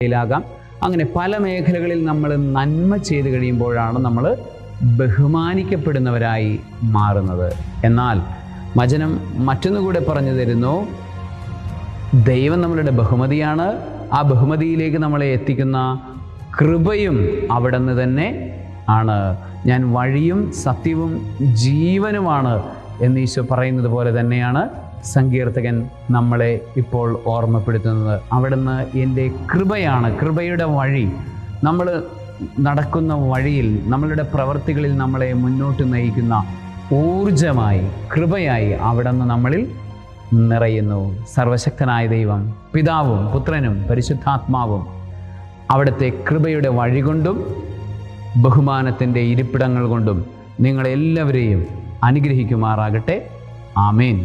ാകാം. അങ്ങനെ പല മേഖലകളിൽ നമ്മൾ നന്മ ചെയ്തു കഴിയുമ്പോഴാണ് നമ്മൾ ബഹുമാനിക്കപ്പെടുന്നവരായി മാറുന്നത്. എന്നാൽ വചനം മറ്റൊന്നുകൂടെ പറഞ്ഞു തരുന്നു, ദൈവം നമ്മളുടെ ബഹുമതിയാണ്. ആ ബഹുമതിയിലേക്ക് നമ്മളെ എത്തിക്കുന്ന കൃപയും അവിടെ നിന്ന് തന്നെ ആണ്. ഞാൻ വഴിയും സത്യവും ജീവനുമാണ് എന്ന് ഈശോ പറയുന്നത് പോലെ തന്നെയാണ് സങ്കീർത്തകൻ നമ്മളെ ഇപ്പോൾ ഓർമ്മപ്പെടുത്തുന്നത്. അവിടുന്ന് എൻ്റെ കൃപയാണ്, കൃപയുടെ വഴി. നമ്മൾ നടക്കുന്ന വഴിയിൽ, നമ്മളുടെ പ്രവൃത്തികളിൽ നമ്മളെ മുന്നോട്ട് നയിക്കുന്ന ഊർജമായി, കൃപയായി അവിടുന്ന് നമ്മളിൽ നിറയുന്നു. സർവശക്തനായ ദൈവം, പിതാവും പുത്രനും പരിശുദ്ധാത്മാവും അവിടുത്തെ കൃപയുടെ വഴി കൊണ്ടും ബഹുമാനത്തിൻ്റെ ഇരിപ്പിടങ്ങൾ കൊണ്ടും നിങ്ങളെല്ലാവരെയും അനുഗ്രഹിക്കുമാറാകട്ടെ. ആമേൻ.